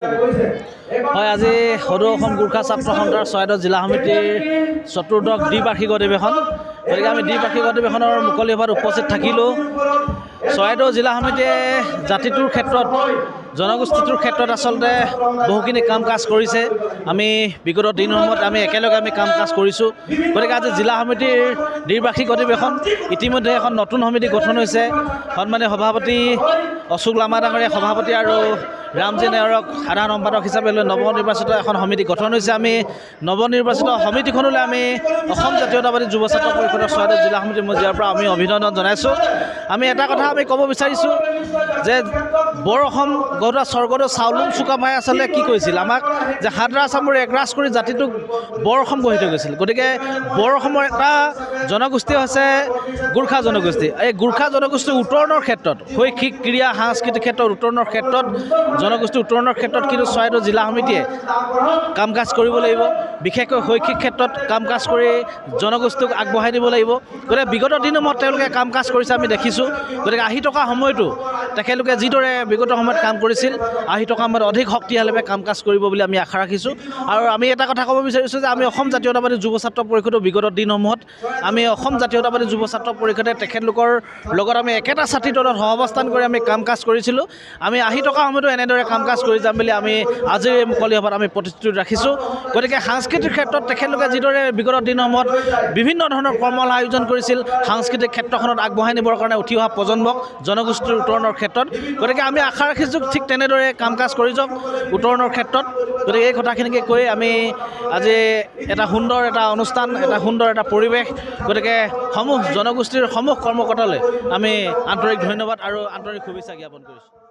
হয়, আজি সদৌ অসম গোৰ্খা ছাত্ৰ সন্থাৰ চৰাইদেউ জিলা সমিতিৰ চতুৰ্দশ দ্বিবাৰ্ষিক অধিৱেশন। গতিকে আমি দ্বিবাৰ্ষিক অধিৱেশনৰ মুকলি সভাত উপস্থিত থাকিলোঁ। চৰাইদেউ জিলা সমিতিয়ে জাতিটোৰ ক্ষেত্ৰত, জনগোষ্ঠীটোৰ ক্ষেত্ৰত আচলতে বহুখিনি কাম কাজ কৰিছে। আমি বিগত দিনসমূহত আমি একেলগে কাম কাজ কৰিছোঁ। গতিকে আজি জিলা সমিতিৰ দ্বিবাৰ্ষিক অধিৱেশন, ইতিমধ্যে এখন নতুন সমিতি গঠন হৈছে। সন্মানীয় সভাপতি অশোক লামা ডাঙৰীয়া সভাপতি আৰু ৰামজী নেওৰক সাধাৰণ সম্পাদক হিচাপে লৈ নৱনিৰ্বাচিত এখন সমিতি গঠন হৈছে। আমি নৱনিৰ্বাচিত সমিতিখনলৈ আমি অসম জাতীয়তাবাদী যুৱ ছাত্ৰ পৰিষদৰ চৰাইদেউ জিলা সমিতিৰ মজিয়াৰ পৰা আমি অভিনন্দন জনাইছোঁ। আমি এটা কথা আমি ক'ব বিচাৰিছোঁ যে বৰ অসম গঢ়োৱা স্বৰ্গদেউ চাওলুং চুকাফাই আচলতে কি কৈছিল, আমাক যে সাতৰাজ চামুৰি একৰাজ কৰি জাতিটোক বৰ অসম গঢ়ি থৈ গৈছিল। গতিকে বৰ অসমৰ এটা জনগোষ্ঠী হৈছে গোৰ্খা জনগোষ্ঠী। এই গোৰ্খা জনগোষ্ঠীৰ উত্তৰণৰ ক্ষেত্ৰত, শৈক্ষিক ক্ৰীড়া সাংস্কৃতিক ক্ষেত্ৰত উত্তৰণৰ ক্ষেত্ৰত, জনগোষ্ঠী উত্তৰণৰ ক্ষেত্ৰত কিন্তু চৰাইদেউ জিলা সমিতিয়ে কাম কাজ কৰিব লাগিব। বিশেষকৈ শৈক্ষিক ক্ষেত্ৰত কাম কাজ কৰি জনগোষ্ঠীক আগবঢ়াই দিব লাগিব। গতিকে বিগত দিনসমূহত তেওঁলোকে কাম কাজ কৰিছে আমি দেখিছোঁ। গতিকে আহি থকা সময়তো তেখেতলোকে যিদৰে বিগত সময়ত কাম কৰিছিল, আহি থকা সময়ত অধিক শক্তিশালীভাৱে কাম কাজ কৰিব বুলি আমি আশা ৰাখিছোঁ। আৰু আমি এটা কথা ক'ব বিচাৰিছোঁ যে আমি অসম জাতীয়তাবাদী যুৱ ছাত্ৰ পৰিষদৰ বিগত দিনসমূহত আমি অসম জাতীয়তাবাদী যুৱ ছাত্ৰ পৰিষদে তেখেতলোকৰ লগত আমি একেটা ছাতিৰ তলত সহাৱস্থান কৰি আমি কাম কাজ কৰিছিলোঁ। আমি আহি থকা সময়তো এনেদৰে কাম কাজ কৰি যাম বুলি আমি আজিৰ এই মুকলি সভাত আমি প্ৰতিশ্ৰুতি ৰাখিছোঁ। গতিকে সাংস্কৃতিক ক্ষেত্ৰত তেখেতলোকে যিদৰে বিগত দিনসমূহত বিভিন্ন ধৰণৰ কৰ্মশালা আয়োজন কৰিছিল, সাংস্কৃতিক ক্ষেত্ৰখনত আগবঢ়াই নিবৰ কাৰণে উঠি অহা প্ৰজন্মক জনগোষ্ঠীৰ উত্তৰণৰ ক্ষেত্ৰত, গতিকে আমি আশা ৰাখিছোঁ ঠিক তেনেদৰে কাম কাজ কৰি যাওক উত্তৰণৰ ক্ষেত্ৰত। গতিকে এই কথাখিনিকে কৈ আমি আজি এটা সুন্দৰ এটা অনুষ্ঠান, এটা সুন্দৰ এটা পৰিৱেশ, গতিকে সমূহ জনগোষ্ঠীৰ সমূহ কৰ্মকৰ্তালৈ আমি আন্তৰিক ধন্যবাদ আৰু আন্তৰিক শুভেচ্ছা জ্ঞাপন কৰিছোঁ।